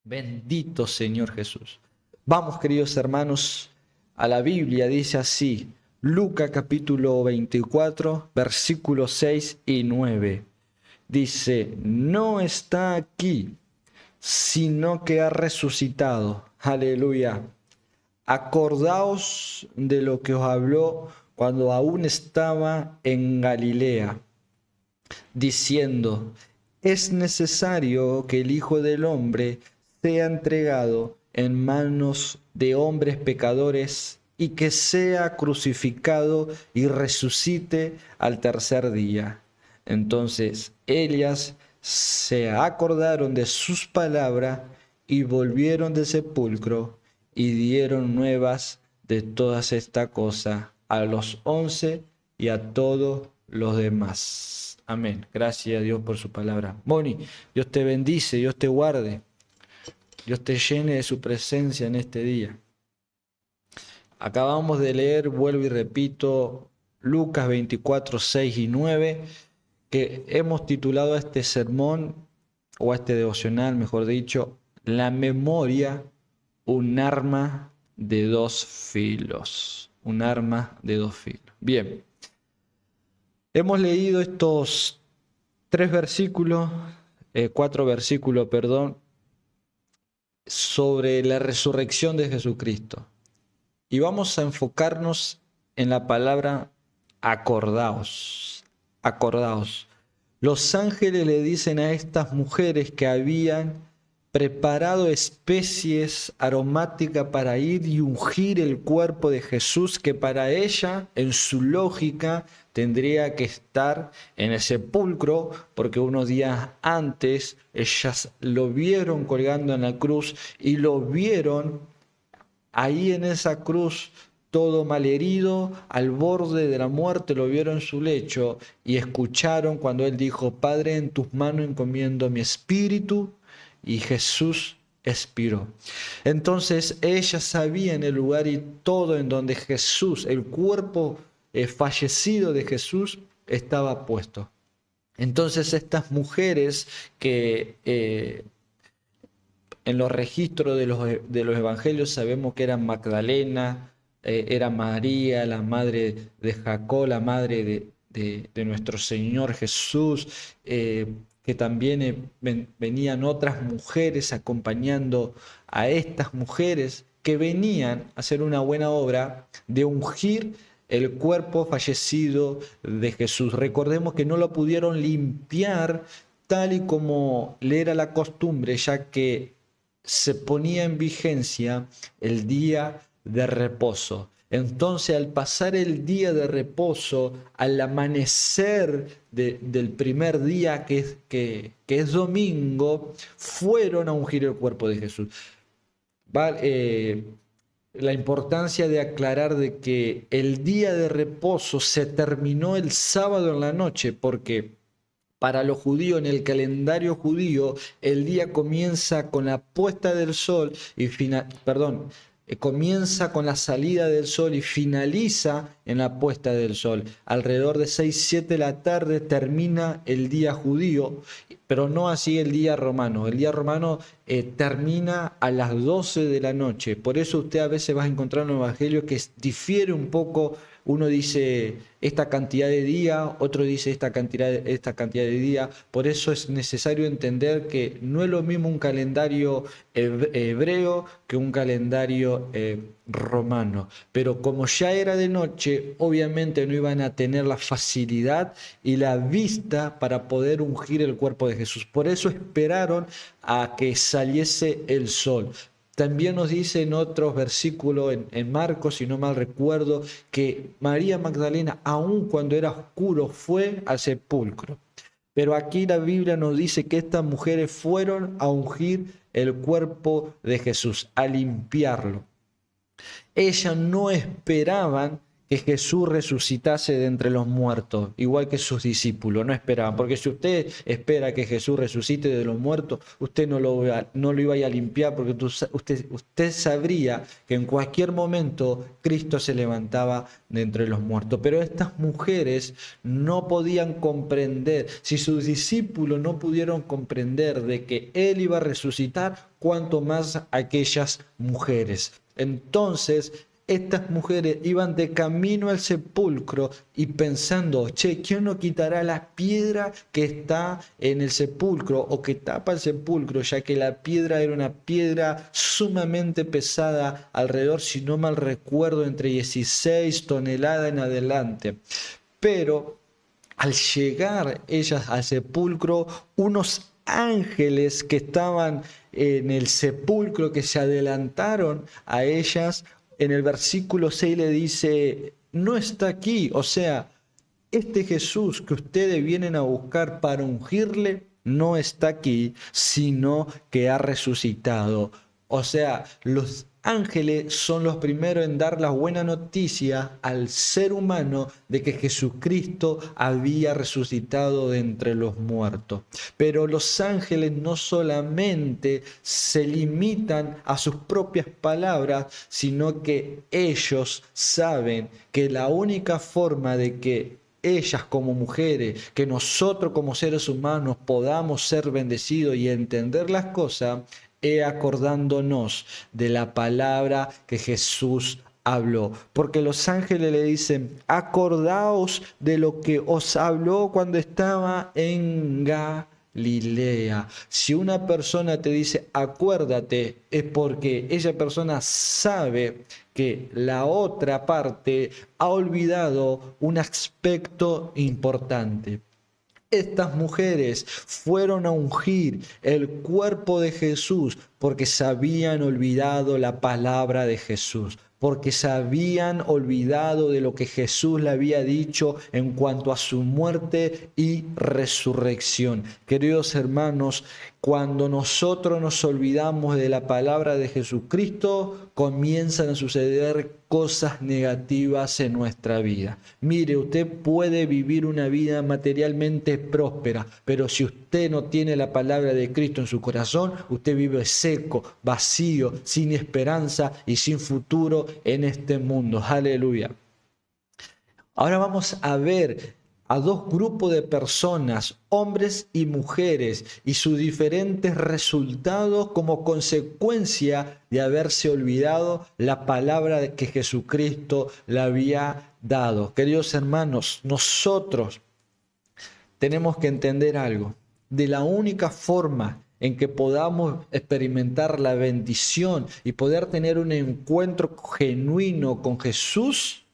Bendito Señor Jesús. Vamos, queridos hermanos, a la Biblia. Dice así, Lucas capítulo 24, versículos 6 y 9. Dice, no está aquí, sino que ha resucitado. Aleluya. Acordaos de lo que os habló cuando aún estaba en Galilea, diciendo, es necesario que el Hijo del Hombre sea entregado en manos de hombres pecadores y que sea crucificado y resucite al tercer día. Entonces ellas se acordaron de sus palabras y volvieron del sepulcro y dieron nuevas de todas estas cosas a los 11 y a todos los demás. Amén. Gracias a Dios por su palabra. Moni, Dios te bendice, Dios te guarde, Dios te llene de su presencia en este día. Acabamos de leer, vuelvo y repito, Lucas 24, 6 y 9, que hemos titulado a este sermón, o a este devocional, mejor dicho, la memoria, un arma de dos filos. Un arma de dos filos. Bien, hemos leído estos cuatro versículos, perdón, sobre la resurrección de Jesucristo. Y vamos a enfocarnos en la palabra acordaos. Acordaos. Los ángeles le dicen a estas mujeres que habían preparado especies aromáticas para ir y ungir el cuerpo de Jesús, que para ella, en su lógica, tendría que estar en el sepulcro, porque unos días antes ellas lo vieron colgando en la cruz y lo vieron ahí en esa cruz, todo malherido, al borde de la muerte, lo vieron en su lecho y escucharon cuando él dijo, Padre, en tus manos encomiendo mi espíritu, y Jesús expiró. Entonces ella sabía en el lugar y todo en donde Jesús, el cuerpo fallecido de Jesús, estaba puesto. Entonces estas mujeres que en los registros de los evangelios sabemos que eran Magdalena, era María, la madre de Jacob, la madre de nuestro Señor Jesús, que también venían otras mujeres acompañando a estas mujeres que venían a hacer una buena obra de ungir el cuerpo fallecido de Jesús. Recordemos que no lo pudieron limpiar tal y como le era la costumbre, ya que se ponía en vigencia el día de reposo. Entonces, al pasar el día de reposo, al amanecer del primer día, que es domingo, fueron a ungir el cuerpo de Jesús. La importancia de aclarar de que el día de reposo se terminó el sábado en la noche, porque para los judíos, en el calendario judío, el día comienza con la puesta del sol y comienza con la salida del sol y finaliza en la puesta del sol. Alrededor de 6, 7 de la tarde termina el día judío, pero no así el día romano. El día romano termina a las 12 de la noche. Por eso usted a veces va a encontrar un evangelio que difiere un poco. Uno dice esta cantidad de día, otro dice esta cantidad de día. Por eso es necesario entender que no es lo mismo un calendario hebreo que un calendario romano. Pero como ya era de noche, obviamente no iban a tener la facilidad y la vista para poder ungir el cuerpo de Jesús. Por eso esperaron a que saliese el sol. También nos dice en otros versículos, en Marcos, si no mal recuerdo, que María Magdalena, aun cuando era oscuro, fue al sepulcro. Pero aquí la Biblia nos dice que estas mujeres fueron a ungir el cuerpo de Jesús, a limpiarlo. Ellas no esperaban que Jesús resucitase de entre los muertos, igual que sus discípulos, no esperaban, porque si usted espera que Jesús resucite de los muertos, usted no lo iba a limpiar, porque usted sabría que en cualquier momento Cristo se levantaba de entre los muertos. Pero estas mujeres no podían comprender, si sus discípulos no pudieron comprender de que Él iba a resucitar, cuanto más aquellas mujeres. Entonces, estas mujeres iban de camino al sepulcro y pensando, che, ¿quién no quitará la piedra que está en el sepulcro o que tapa el sepulcro? Ya que la piedra era una piedra sumamente pesada, alrededor, si no mal recuerdo, entre 16 toneladas en adelante. Pero al llegar ellas al sepulcro, unos ángeles que estaban en el sepulcro, que se adelantaron a ellas, en el versículo 6 le dice, no está aquí, o sea, este Jesús que ustedes vienen a buscar para ungirle, no está aquí, sino que ha resucitado. O sea, los ángeles son los primeros en dar la buena noticia al ser humano de que Jesucristo había resucitado de entre los muertos. Pero los ángeles no solamente se limitan a sus propias palabras, sino que ellos saben que la única forma de que ellas como mujeres, que nosotros como seres humanos podamos ser bendecidos y entender las cosas, acordándonos de la palabra que Jesús habló. Porque los ángeles le dicen, acordaos de lo que os habló cuando estaba en Galilea. Si una persona te dice, acuérdate, es porque esa persona sabe que la otra parte ha olvidado un aspecto importante. Estas mujeres fueron a ungir el cuerpo de Jesús porque se habían olvidado la palabra de Jesús, porque se habían olvidado de lo que Jesús le había dicho en cuanto a su muerte y resurrección. Queridos hermanos, cuando nosotros nos olvidamos de la palabra de Jesucristo, comienzan a suceder cosas negativas en nuestra vida. Mire, usted puede vivir una vida materialmente próspera, pero si usted no tiene la palabra de Cristo en su corazón, usted vive seco, vacío, sin esperanza y sin futuro en este mundo. Aleluya. Ahora vamos a ver a dos grupos de personas, hombres y mujeres, y sus diferentes resultados como consecuencia de haberse olvidado la palabra que Jesucristo le había dado. Queridos hermanos, nosotros tenemos que entender algo. De la única forma en que podamos experimentar la bendición y poder tener un encuentro genuino con Jesús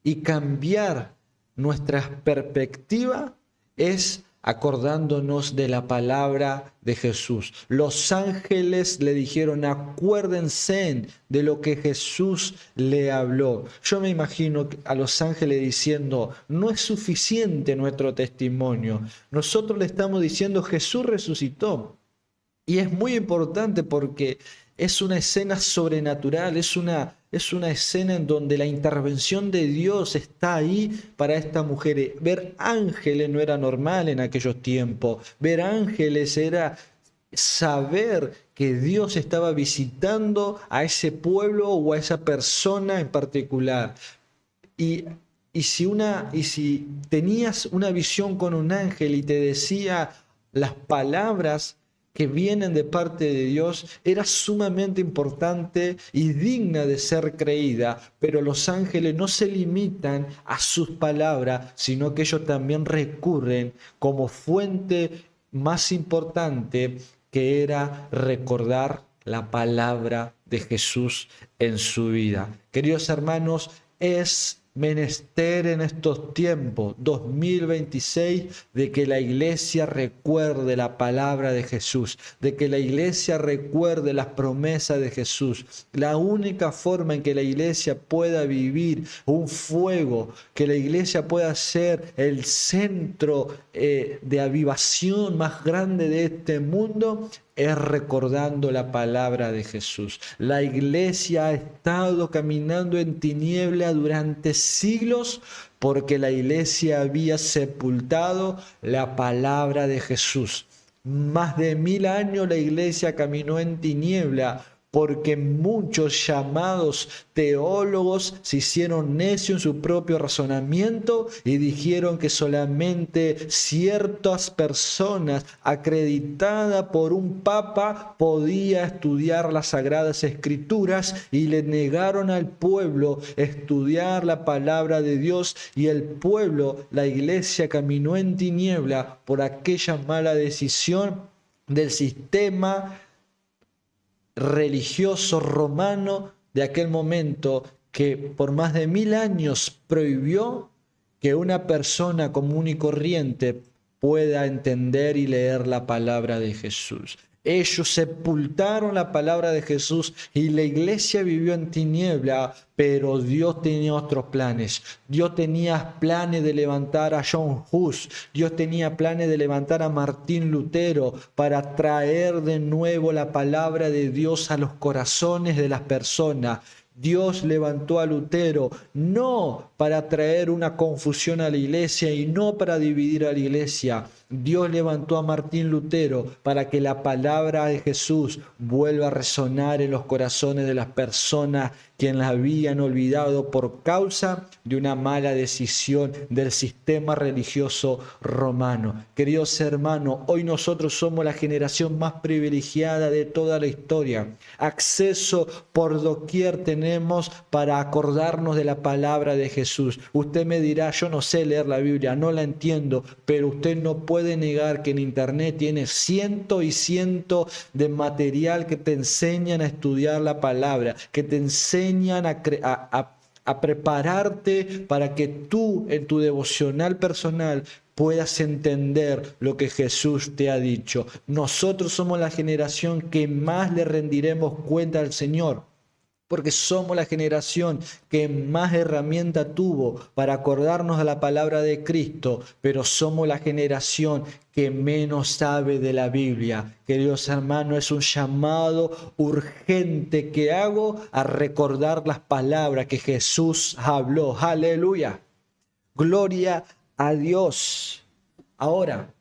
y cambiar nuestra perspectiva es acordándonos de la palabra de Jesús. Los ángeles le dijeron, acuérdense de lo que Jesús le habló. Yo me imagino a los ángeles diciendo, no es suficiente nuestro testimonio. Nosotros le estamos diciendo, Jesús resucitó. Y es muy importante porque es una escena sobrenatural, es una escena en donde la intervención de Dios está ahí para esta mujer. Ver ángeles no era normal en aquellos tiempos. Ver ángeles era saber que Dios estaba visitando a ese pueblo o a esa persona en particular. Y si tenías una visión con un ángel y te decía las palabras que vienen de parte de Dios, era sumamente importante y digna de ser creída, pero los ángeles no se limitan a sus palabras, sino que ellos también recurren como fuente más importante, que era recordar la palabra de Jesús en su vida. Queridos hermanos, es menester en estos tiempos 2026 de que la iglesia recuerde la palabra de Jesús, de que la iglesia recuerde las promesas de Jesús. La única forma en que la iglesia pueda vivir un fuego, que la iglesia pueda ser el centro de avivación más grande de este mundo, es recordando la palabra de Jesús. La iglesia ha estado caminando en tiniebla durante siglos porque la iglesia había sepultado la palabra de Jesús. Más de 1000 años la iglesia caminó en tiniebla porque muchos llamados teólogos se hicieron necios en su propio razonamiento y dijeron que solamente ciertas personas acreditadas por un papa podía estudiar las Sagradas Escrituras y le negaron al pueblo estudiar la palabra de Dios, y el pueblo, la iglesia, caminó en tiniebla por aquella mala decisión del sistema religioso romano de aquel momento, que por más de 1000 años prohibió que una persona común y corriente pueda entender y leer la palabra de Jesús. Ellos sepultaron la palabra de Jesús y la iglesia vivió en tiniebla, pero Dios tenía otros planes. Dios tenía planes de levantar a John Hus, Dios tenía planes de levantar a Martín Lutero para traer de nuevo la palabra de Dios a los corazones de las personas. Dios levantó a Lutero no para traer una confusión a la iglesia y no para dividir a la iglesia. Dios levantó a Martín Lutero para que la palabra de Jesús vuelva a resonar en los corazones de las personas quienes la habían olvidado por causa de una mala decisión del sistema religioso romano. Queridos hermanos, hoy nosotros somos la generación más privilegiada de toda la historia. Acceso por doquier tenemos para acordarnos de la palabra de Jesús. Usted me dirá, yo no sé leer la Biblia, no la entiendo, pero usted no puede negar que en internet tiene cientos y cientos de material que te enseñan a estudiar la palabra, que te enseñan a prepararte para que tú en tu devocional personal puedas entender lo que Jesús te ha dicho. Nosotros somos la generación que más le rendiremos cuenta al Señor, porque somos la generación que más herramienta tuvo para acordarnos de la palabra de Cristo, pero somos la generación que menos sabe de la Biblia. Queridos hermanos, es un llamado urgente que hago a recordar las palabras que Jesús habló. ¡Aleluya! Gloria a Dios. Ahora,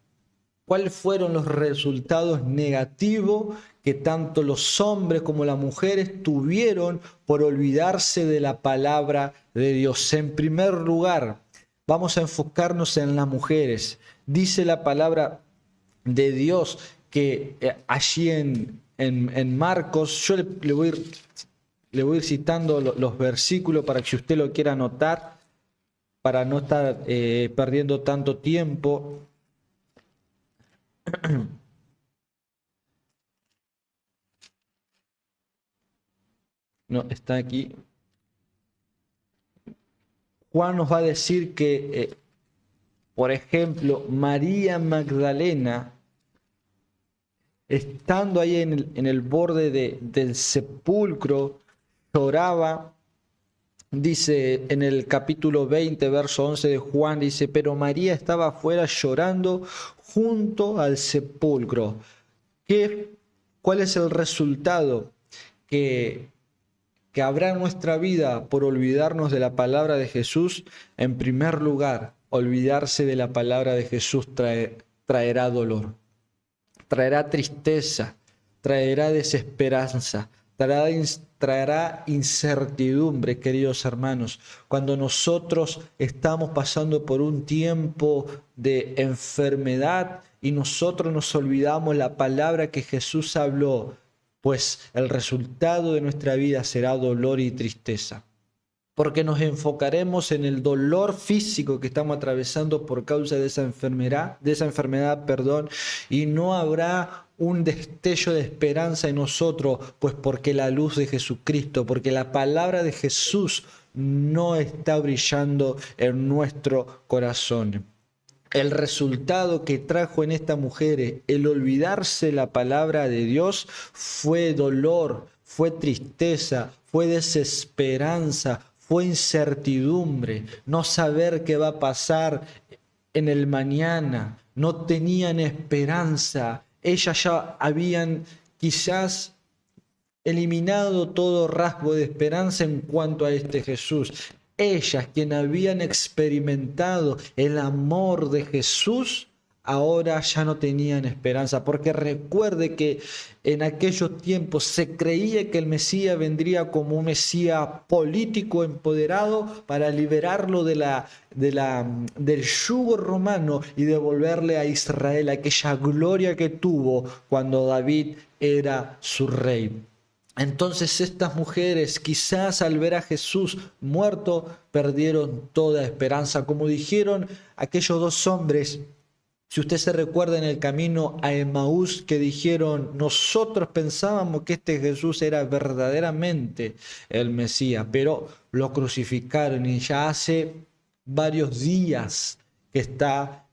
¿cuáles fueron los resultados negativos que tanto los hombres como las mujeres tuvieron por olvidarse de la palabra de Dios? En primer lugar, vamos a enfocarnos en las mujeres. Dice la palabra de Dios que allí en Marcos, yo le voy a ir citando los versículos para que usted lo quiera anotar, para no estar perdiendo tanto tiempo. No, está aquí. Juan nos va a decir que, por ejemplo, María Magdalena, estando ahí en el borde del sepulcro, lloraba. Dice en el capítulo 20, verso 11 de Juan, dice, pero María estaba afuera llorando junto al sepulcro. ¿Cuál es el resultado que habrá en nuestra vida por olvidarnos de la palabra de Jesús? En primer lugar, olvidarse de la palabra de Jesús traerá dolor, traerá tristeza, traerá desesperanza, traerá incertidumbre, queridos hermanos. Cuando nosotros estamos pasando por un tiempo de enfermedad y nosotros nos olvidamos la palabra que Jesús habló, pues el resultado de nuestra vida será dolor y tristeza, porque nos enfocaremos en el dolor físico que estamos atravesando por causa de esa enfermedad, y no habrá un destello de esperanza en nosotros, pues porque la luz de Jesucristo, porque la palabra de Jesús no está brillando en nuestro corazón. El resultado que trajo en esta mujer el olvidarse la palabra de Dios fue dolor, fue tristeza, fue desesperanza, fue incertidumbre, no saber qué va a pasar en el mañana. No tenían esperanza ellas ya habían quizás eliminado todo rasgo de esperanza en cuanto a este Jesús. Ellas, quienes habían experimentado el amor de Jesús, ahora ya no tenían esperanza, porque recuerde que en aquellos tiempos se creía que el Mesías vendría como un Mesías político empoderado para liberarlo del yugo romano y devolverle a Israel aquella gloria que tuvo cuando David era su rey. Entonces estas mujeres, quizás al ver a Jesús muerto, perdieron toda esperanza. Como dijeron aquellos dos hombres, si usted se recuerda en el camino a Emaús, que dijeron, nosotros pensábamos que este Jesús era verdaderamente el Mesías, pero lo crucificaron y ya hace varios días que está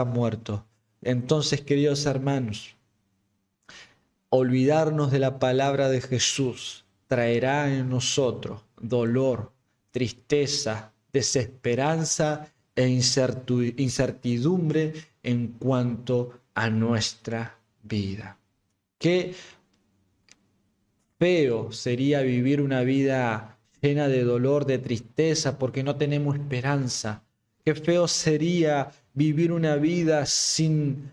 muerto. Entonces, queridos hermanos, olvidarnos de la palabra de Jesús traerá en nosotros dolor, tristeza, desesperanza e incertidumbre en cuanto a nuestra vida. Qué feo sería vivir una vida llena de dolor, de tristeza, porque no tenemos esperanza. Qué feo sería vivir una vida sin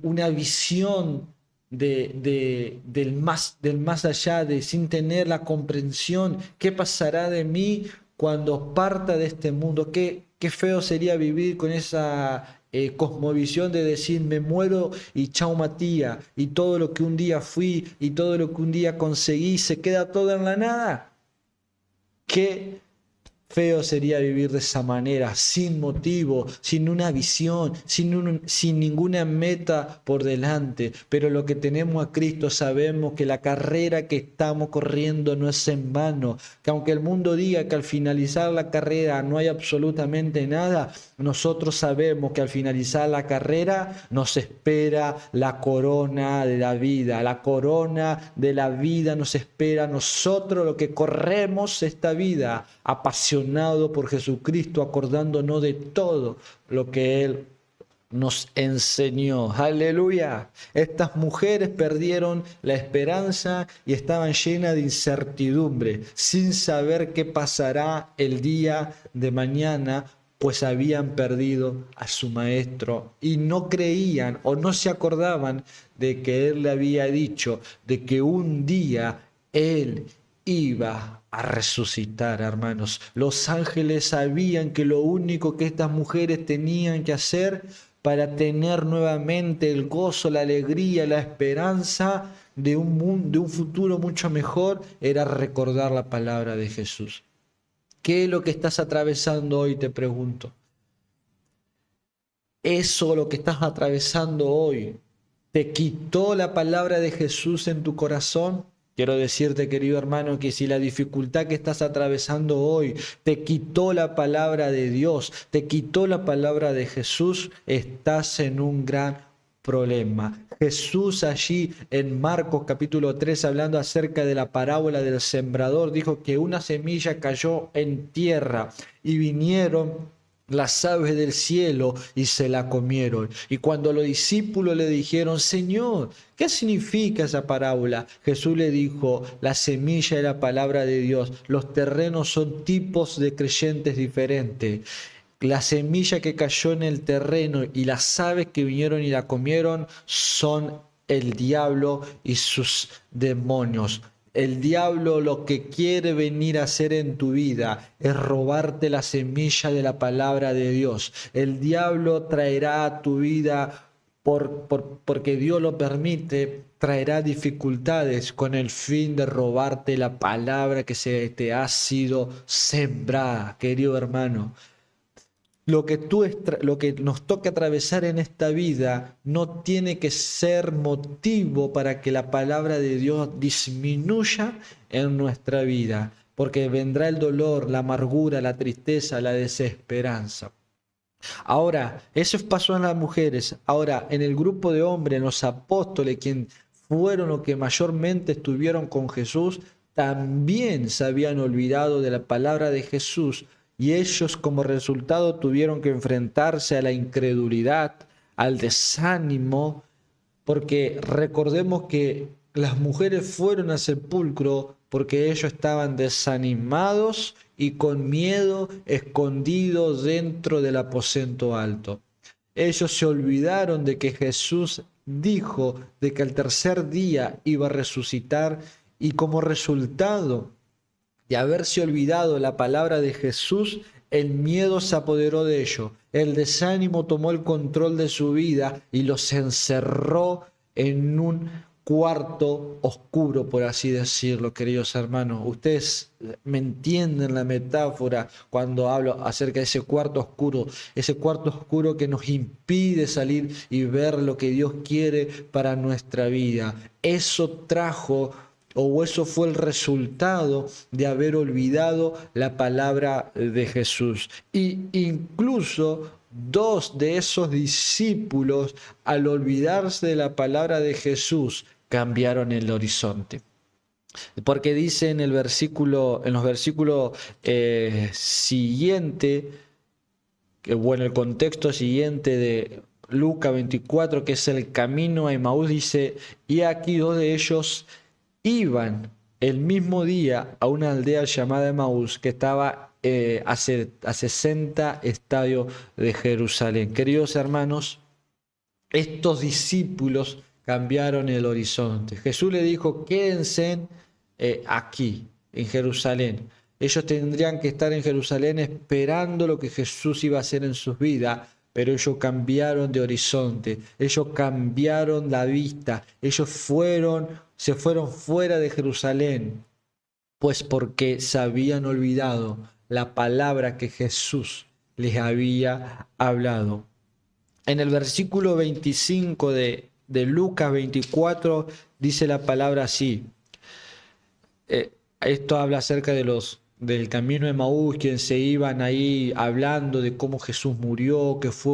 una visión del más allá, sin tener la comprensión. ¿Qué pasará de mí cuando parta de este mundo? Qué feo sería vivir con esa cosmovisión de decir me muero y chau Matías, y todo lo que un día fui y todo lo que un día conseguí se queda todo en la nada. Qué feo sería vivir de esa manera, sin motivo, sin una visión, sin ninguna meta por delante. Pero lo que tenemos a Cristo, sabemos que la carrera que estamos corriendo no es en vano, que aunque el mundo diga que al finalizar la carrera no hay absolutamente nada, nosotros sabemos que al finalizar la carrera nos espera la corona de la vida. La corona de la vida nos espera a nosotros, lo que corremos esta vida apasionado por Jesucristo, acordándonos de todo lo que Él nos enseñó. Aleluya. Estas mujeres perdieron la esperanza y estaban llenas de incertidumbre, sin saber qué pasará el día de mañana, pues habían perdido a su maestro y no creían o no se acordaban de que Él le había dicho de que un día Él iba a resucitar, hermanos. Los ángeles sabían que lo único que estas mujeres tenían que hacer para tener nuevamente el gozo, la alegría, la esperanza de un futuro mucho mejor era recordar la palabra de Jesús. ¿Qué es lo que estás atravesando hoy? Te pregunto. ¿Eso lo que estás atravesando hoy te quitó la palabra de Jesús en tu corazón? Quiero decirte, querido hermano, que si la dificultad que estás atravesando hoy te quitó la palabra de Dios, te quitó la palabra de Jesús, estás en un gran problema. Jesús allí en Marcos capítulo 3, hablando acerca de la parábola del sembrador, dijo que una semilla cayó en tierra y vinieron las aves del cielo y se la comieron. Y cuando los discípulos le dijeron, Señor, ¿qué significa esa parábola? Jesús le dijo, la semilla es la palabra de Dios. Los terrenos son tipos de creyentes diferentes. La semilla que cayó en el terreno y las aves que vinieron y la comieron son el diablo y sus demonios. El diablo lo que quiere venir a hacer en tu vida es robarte la semilla de la palabra de Dios. El diablo traerá a tu vida, porque Dios lo permite, traerá dificultades con el fin de robarte la palabra que se te ha sido sembrada, querido hermano. Lo que nos toca atravesar en esta vida no tiene que ser motivo para que la palabra de Dios disminuya en nuestra vida, porque vendrá el dolor, la amargura, la tristeza, la desesperanza. Ahora, eso pasó en las mujeres. Ahora, en el grupo de hombres, los apóstoles, quienes fueron los que mayormente estuvieron con Jesús, también se habían olvidado de la palabra de Jesús. Y ellos como resultado tuvieron que enfrentarse a la incredulidad, al desánimo porque recordemos que las mujeres fueron al sepulcro porque ellos estaban desanimados y con miedo, escondidos dentro del aposento alto. Ellos se olvidaron de que Jesús dijo de que al tercer día iba a resucitar, y como resultado de haberse olvidado la palabra de Jesús, el miedo se apoderó de ellos, el desánimo tomó el control de su vida y los encerró en un cuarto oscuro, por así decirlo, queridos hermanos. Ustedes me entienden la metáfora cuando hablo acerca de ese cuarto oscuro que nos impide salir y ver lo que Dios quiere para nuestra vida. Eso trajo, o eso fue el resultado de haber olvidado la palabra de Jesús. Y incluso dos de esos discípulos, al olvidarse de la palabra de Jesús, cambiaron el horizonte. Porque dice en los versículos siguientes, en el contexto siguiente de Lucas 24, que es el camino a Emaús, dice: y aquí dos de ellos iban el mismo día a una aldea llamada Emaús, que estaba a 60 estadios de Jerusalén. Queridos hermanos, estos discípulos cambiaron el horizonte. Jesús le dijo: quédense aquí, en Jerusalén. Ellos tendrían que estar en Jerusalén esperando lo que Jesús iba a hacer en sus vidas, pero ellos cambiaron de horizonte, ellos cambiaron la vista, ellos se fueron fuera de Jerusalén, pues porque se habían olvidado la palabra que Jesús les había hablado. En el versículo 25 de Lucas 24 dice la palabra así. Esto habla acerca del camino de Emaús, quienes se iban ahí hablando de cómo Jesús murió, que fue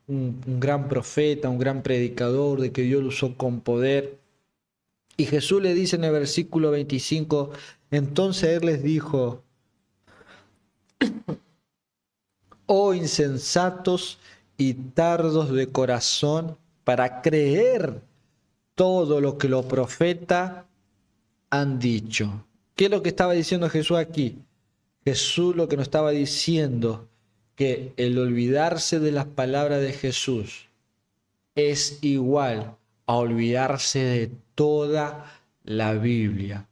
un gran profeta, un gran predicador, de que Dios lo usó con poder. Y Jesús le dice en el versículo 25, entonces Él les dijo: oh insensatos y tardos de corazón para creer todo lo que los profetas han dicho. ¿Qué es lo que estaba diciendo Jesús aquí? Jesús lo que nos estaba diciendo, que el olvidarse de las palabras de Jesús es igual a olvidarse de toda la Biblia.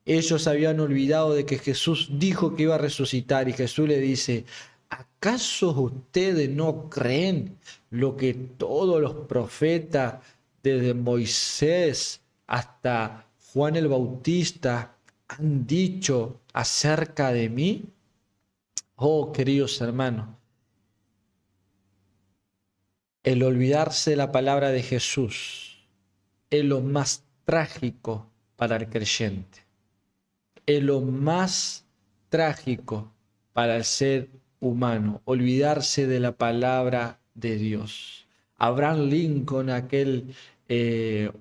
Ellos habían olvidado de que Jesús dijo que iba a resucitar, y Jesús le dice: ¿acaso ustedes no creen lo que todos los profetas, desde Moisés hasta Juan el Bautista, han dicho acerca de mí? Oh, queridos hermanos, el olvidarse de la palabra de Jesús es lo más trágico para el creyente. Es lo más trágico para el ser humano, olvidarse de la palabra de Dios. Abraham Lincoln, aquel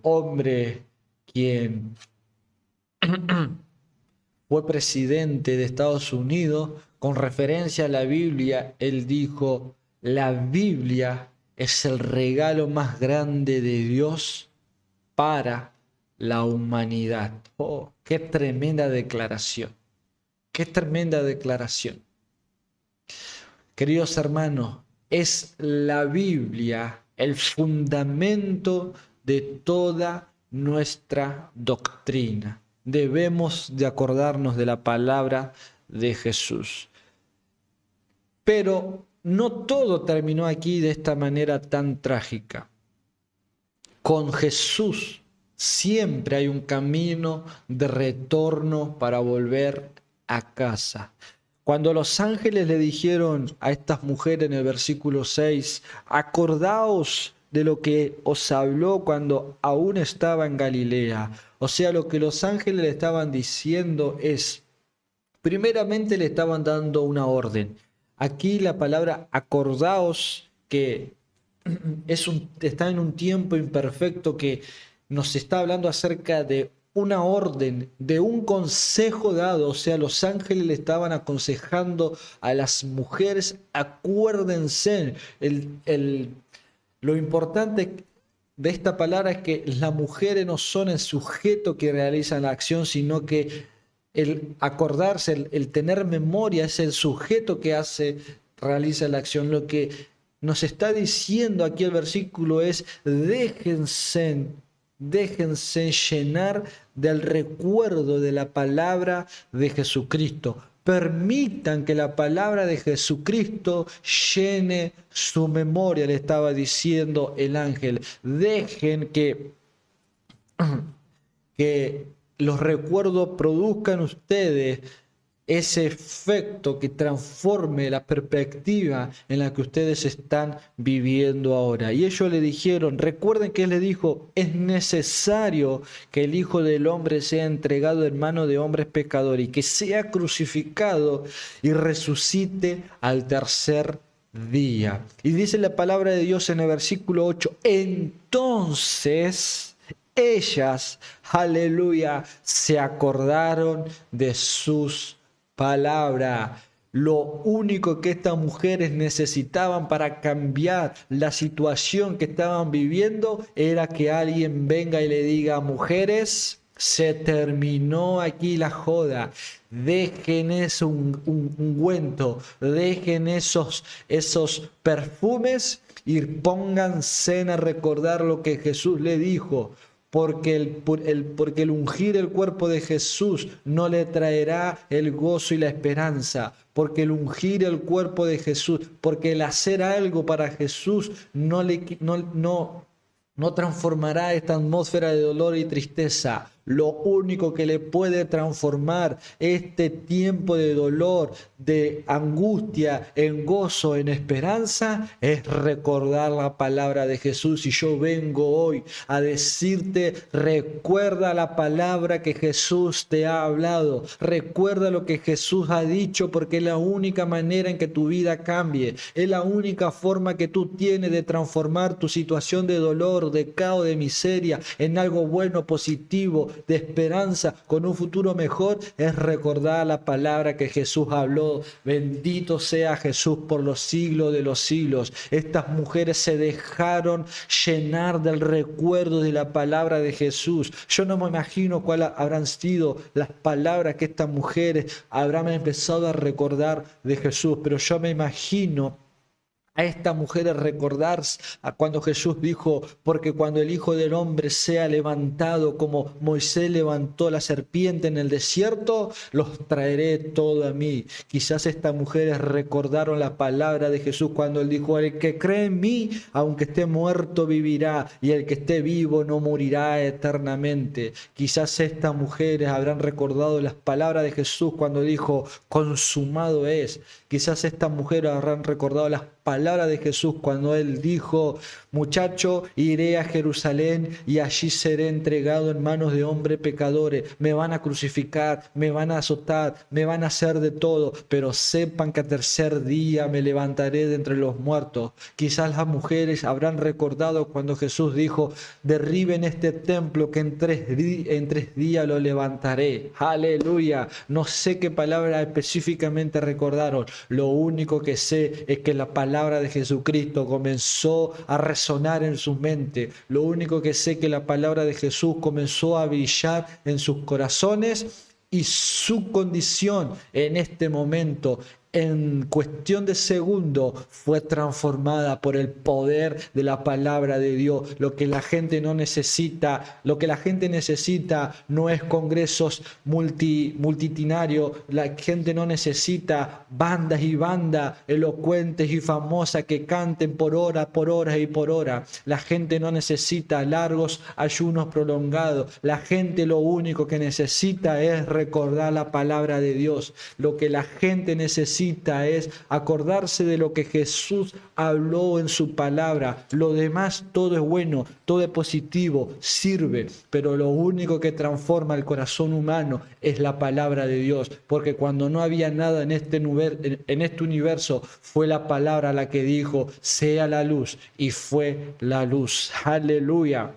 hombre quien fue presidente de Estados Unidos, con referencia a la Biblia, él dijo: la Biblia es el regalo más grande de Dios para la humanidad. Oh, qué tremenda declaración. Qué tremenda declaración. Queridos hermanos, es la Biblia el fundamento de toda nuestra doctrina. Debemos de acordarnos de la palabra de Jesús. Pero no todo terminó aquí de esta manera tan trágica. Con Jesús siempre hay un camino de retorno para volver a casa. Cuando los ángeles le dijeron a estas mujeres en el versículo 6, acordaos de lo que os habló cuando aún estaba en Galilea. O sea, lo que los ángeles le estaban diciendo es, primeramente le estaban dando una orden. Aquí la palabra acordaos, que está en un tiempo imperfecto, que nos está hablando acerca de una orden, de un consejo dado. O sea, los ángeles le estaban aconsejando a las mujeres: acuérdense, lo importante de esta palabra es que las mujeres no son el sujeto que realiza la acción, sino que el acordarse, el tener memoria es el sujeto que realiza la acción. Lo que nos está diciendo aquí el versículo es: déjense llenar del recuerdo de la palabra de Jesucristo. Permitan que la palabra de Jesucristo llene su memoria, le estaba diciendo el ángel. Dejen que los recuerdos produzcan ustedes ese efecto que transforme la perspectiva en la que ustedes están viviendo ahora. Y ellos le dijeron, recuerden que él le dijo, es necesario que el Hijo del Hombre sea entregado en manos de hombres pecadores y que sea crucificado y resucite al tercer día. Y dice la palabra de Dios en el versículo 8, entonces ellas, aleluya, se acordaron de sus palabras. Lo único que estas mujeres necesitaban para cambiar la situación que estaban viviendo era que alguien venga y le diga, mujeres, se terminó aquí la joda. Dejen ese ungüento, dejen esos perfumes y pónganse a recordar lo que Jesús le dijo. Porque el ungir el cuerpo de Jesús no le traerá el gozo y la esperanza. Porque el ungir el cuerpo de Jesús, porque el hacer algo para Jesús no transformará esta atmósfera de dolor y tristeza. Lo único que le puede transformar este tiempo de dolor, de angustia, en gozo, en esperanza, es recordar la palabra de Jesús. Y yo vengo hoy a decirte, recuerda la palabra que Jesús te ha hablado. Recuerda lo que Jesús ha dicho, porque es la única manera en que tu vida cambie. Es la única forma que tú tienes de transformar tu situación de dolor, de caos, de miseria, en algo bueno, positivo, de esperanza, con un futuro mejor, es recordar la palabra que Jesús habló. Bendito sea Jesús por los siglos de los siglos. Estas mujeres se dejaron llenar del recuerdo de la palabra de Jesús. Yo no me imagino cuáles habrán sido las palabras que estas mujeres habrán empezado a recordar de Jesús, pero yo me imagino a estas mujeres recordar a cuando Jesús dijo, porque cuando el Hijo del Hombre sea levantado como Moisés levantó la serpiente en el desierto, los traeré todo a mí. Quizás estas mujeres recordaron la palabra de Jesús cuando él dijo, el que cree en mí, aunque esté muerto, vivirá, y el que esté vivo no morirá eternamente. Quizás estas mujeres habrán recordado las palabras de Jesús cuando dijo, consumado es. Quizás estas mujeres habrán recordado las palabra de Jesús cuando él dijo, muchacho, iré a Jerusalén y allí seré entregado en manos de hombres pecadores, me van a crucificar, me van a azotar, me van a hacer de todo, pero sepan que al tercer día me levantaré de entre los muertos. Quizás las mujeres habrán recordado cuando Jesús dijo, derriben este templo que en tres días lo levantaré. Aleluya. No sé qué palabra específicamente recordaron, lo único que sé es que la palabra de Jesucristo comenzó a resonar en su mente. Lo único que sé es que la palabra de Jesús comenzó a brillar en sus corazones y su condición en este momento, en cuestión de segundos, fue transformada por el poder de la palabra de Dios. Lo que la gente no necesita, lo que la gente necesita no es congresos multitudinarios. La gente no necesita bandas y bandas elocuentes y famosas que canten por horas y por hora. La gente no necesita largos ayunos prolongados. La gente lo único que necesita es recordar la palabra de Dios. Lo que la gente necesita es acordarse de lo que Jesús habló en su palabra. Lo demás todo es bueno, todo es positivo, sirve, pero lo único que transforma el corazón humano es la palabra de Dios, porque cuando no había nada en este universo, fue la palabra la que dijo, sea la luz, y fue la luz. Aleluya.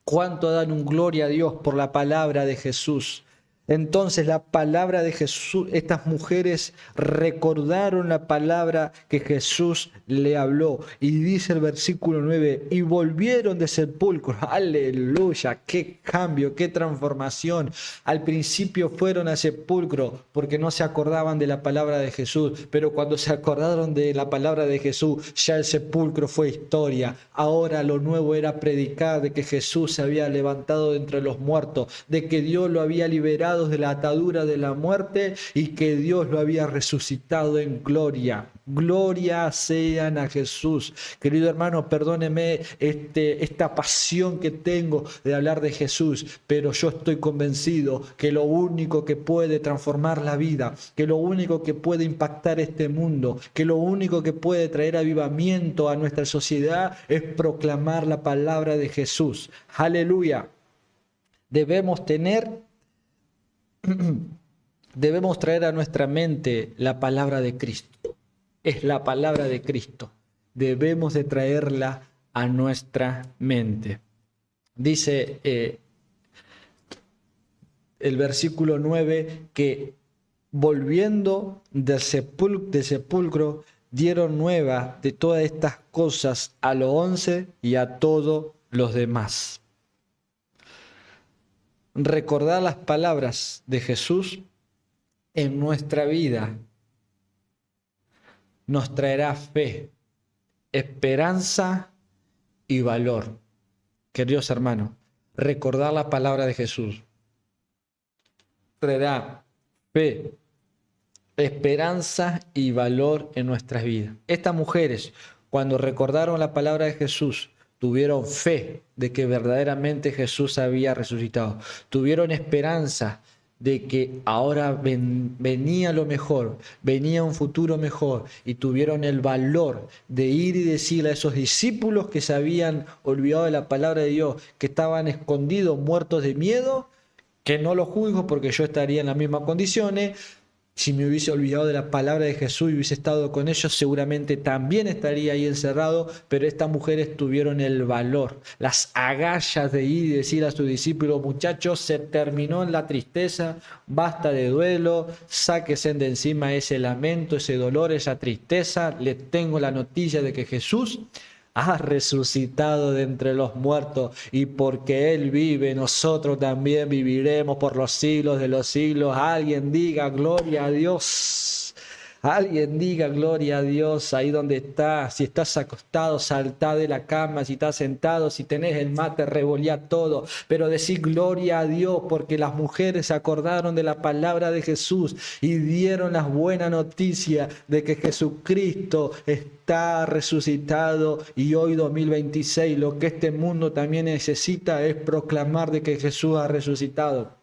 ¿Cuánto dan un gloria a Dios por la palabra de Jesús? Entonces la palabra de Jesús, estas mujeres recordaron la palabra que Jesús le habló. Y dice el versículo 9, y volvieron de sepulcro. Aleluya, qué cambio, qué transformación. Al principio fueron al sepulcro porque no se acordaban de la palabra de Jesús, pero cuando se acordaron de la palabra de Jesús, ya el sepulcro fue historia. Ahora lo nuevo era predicar de que Jesús se había levantado de entre los muertos, de que Dios lo había liberado de la atadura de la muerte y que Dios lo había resucitado en gloria. Gloria sean a Jesús. Querido hermano, perdóneme esta pasión que tengo de hablar de Jesús, pero yo estoy convencido que lo único que puede transformar la vida, que lo único que puede impactar este mundo, que lo único que puede traer avivamiento a nuestra sociedad es proclamar la palabra de Jesús. Aleluya. Debemos traer a nuestra mente la palabra de Cristo. Es la palabra de Cristo. Debemos de traerla a nuestra mente. Dice el versículo 9 que volviendo del sepulcro dieron nueva de todas estas cosas a los 11 y a todos los demás. Recordar las palabras de Jesús en nuestra vida nos traerá fe, esperanza y valor. Queridos hermanos, recordar la palabra de Jesús traerá fe, esperanza y valor en nuestras vidas. Estas mujeres, cuando recordaron la palabra de Jesús, tuvieron fe de que verdaderamente Jesús había resucitado. Tuvieron esperanza de que ahora venía lo mejor, venía un futuro mejor, y tuvieron el valor de ir y decirle a esos discípulos que se habían olvidado de la palabra de Dios, que estaban escondidos, muertos de miedo, que no los juzgo porque yo estaría en las mismas condiciones. Si me hubiese olvidado de la palabra de Jesús y hubiese estado con ellos, seguramente también estaría ahí encerrado, pero estas mujeres tuvieron el valor, las agallas de ir y decir a sus discípulos: muchachos, se terminó la tristeza, basta de duelo, sáquense de encima ese lamento, ese dolor, esa tristeza. Les tengo la noticia de que Jesús ha resucitado de entre los muertos, y porque Él vive, nosotros también viviremos por los siglos de los siglos. Alguien diga gloria a Dios. Alguien diga gloria a Dios ahí donde estás. Si estás acostado, saltá de la cama. Si estás sentado, si tenés el mate, revolía todo. Pero decir gloria a Dios, porque las mujeres se acordaron de la palabra de Jesús y dieron la buena noticia de que Jesucristo está resucitado. Y hoy 2026, lo que este mundo también necesita es proclamar de que Jesús ha resucitado.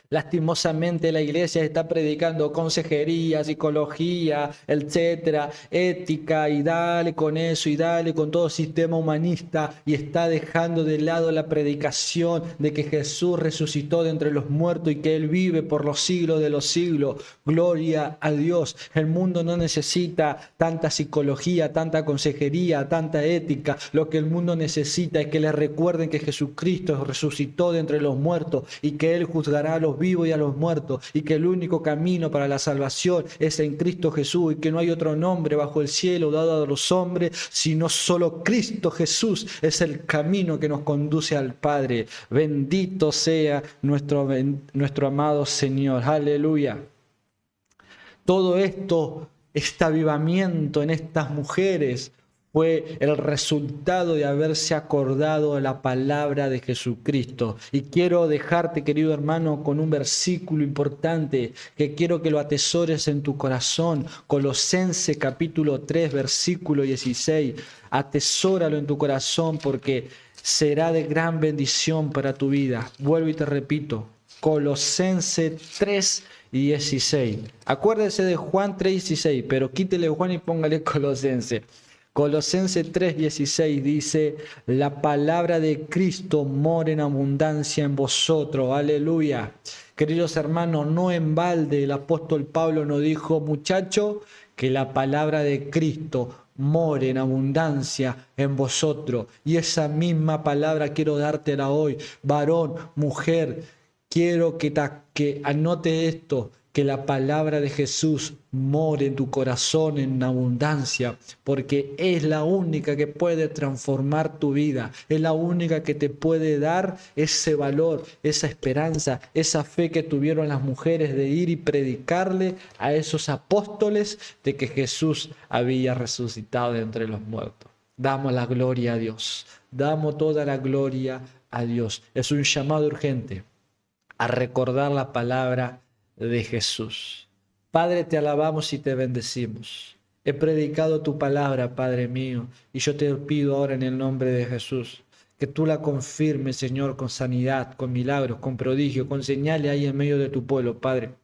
Lastimosamente la iglesia está predicando consejería, psicología, etcétera, ética, y dale con eso y dale con todo sistema humanista, y está dejando de lado la predicación de que Jesús resucitó de entre los muertos y que Él vive por los siglos de los siglos. Gloria a Dios. El mundo no necesita tanta psicología, tanta consejería, tanta ética. Lo que el mundo necesita es que le recuerden que Jesucristo resucitó de entre los muertos y que Él juzgará a los vivos y a los muertos, y que el único camino para la salvación es en Cristo Jesús, y que no hay otro nombre bajo el cielo dado a los hombres sino solo Cristo Jesús. Es el camino que nos conduce al Padre. Bendito sea nuestro amado Señor. Aleluya. Todo esto, este avivamiento en estas mujeres, fue el resultado de haberse acordado de la palabra de Jesucristo. Y quiero dejarte, querido hermano, con un versículo importante que quiero que lo atesores en tu corazón. Colosenses capítulo 3, versículo 16. Atesóralo en tu corazón, porque será de gran bendición para tu vida. Vuelvo y te repito, Colosenses 3, 16. Acuérdese de Juan 3:16, pero quítele Juan y póngale Colosenses. Colosenses 3:16 dice: la palabra de Cristo mora en abundancia en vosotros. Aleluya. Queridos hermanos, no en balde el apóstol Pablo nos dijo: muchacho, que la palabra de Cristo more en abundancia en vosotros. Y esa misma palabra quiero dártela hoy, varón, mujer. quiero que anote esto, que la palabra de Jesús more en tu corazón en abundancia, porque es la única que puede transformar tu vida, es la única que te puede dar ese valor, esa esperanza, esa fe que tuvieron las mujeres de ir y predicarle a esos apóstoles de que Jesús había resucitado de entre los muertos. Damos la gloria a Dios, damos toda la gloria a Dios. Es un llamado urgente a recordar la palabra de Jesús. Padre, te alabamos y te bendecimos. He predicado tu palabra, Padre mío, y yo te pido ahora en el nombre de Jesús que tú la confirmes, Señor, con sanidad, con milagros, con prodigio, con señales ahí en medio de tu pueblo, Padre.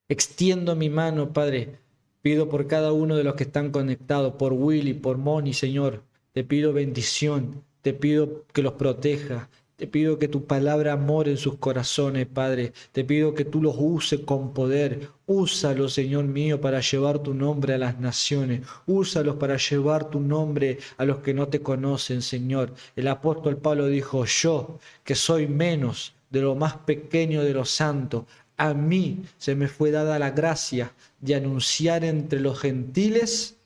Extiendo mi mano, Padre. Pido por cada uno de los que están conectados, por Willy, por Moni, Señor. Te pido bendición, te pido que los proteja. Te pido que tu palabra more en sus corazones, Padre. Te pido que tú los uses con poder. Úsalos, Señor mío, para llevar tu nombre a las naciones. Úsalos para llevar tu nombre a los que no te conocen, Señor. El apóstol Pablo dijo, yo, que soy menos de lo más pequeño de los santos, a mí se me fue dada la gracia de anunciar entre los gentiles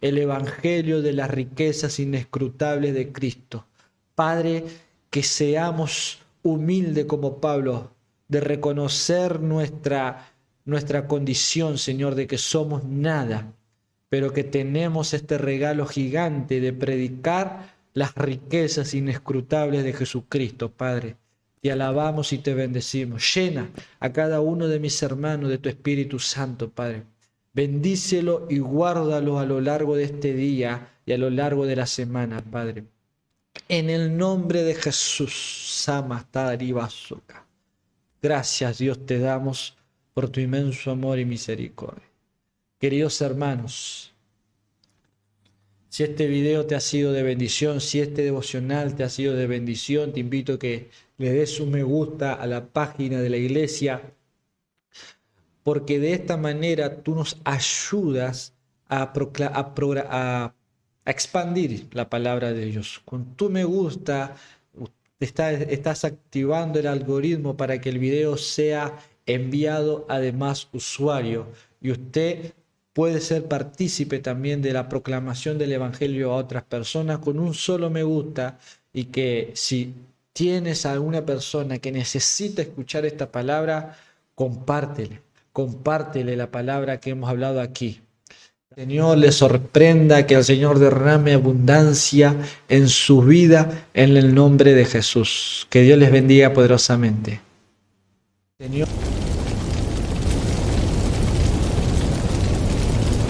el evangelio de las riquezas inescrutables de Cristo. Padre, que seamos humildes como Pablo, de reconocer nuestra condición, Señor, de que somos nada, pero que tenemos este regalo gigante de predicar las riquezas inescrutables de Jesucristo, Padre. Te alabamos y te bendecimos. Llena a cada uno de mis hermanos de tu Espíritu Santo, Padre. Bendícelo y guárdalo a lo largo de este día y a lo largo de la semana, Padre. En el nombre de Jesús, Samastaribasoka. Gracias, Dios, te damos por tu inmenso amor y misericordia. Queridos hermanos, si este video te ha sido de bendición, si este devocional te ha sido de bendición, te invito a que le des un me gusta a la página de la iglesia, porque de esta manera tú nos ayudas a expandir la palabra de Dios. Con tu me gusta, estás activando el algoritmo para que el video sea enviado a demás usuarios y usted puede ser partícipe también de la proclamación del evangelio a otras personas con un solo me gusta, y que si tienes a alguna persona que necesita escuchar esta palabra, compártele la palabra que hemos hablado aquí. Señor le sorprenda, que el Señor derrame abundancia en su vida en el nombre de Jesús. Que Dios les bendiga poderosamente. Señor.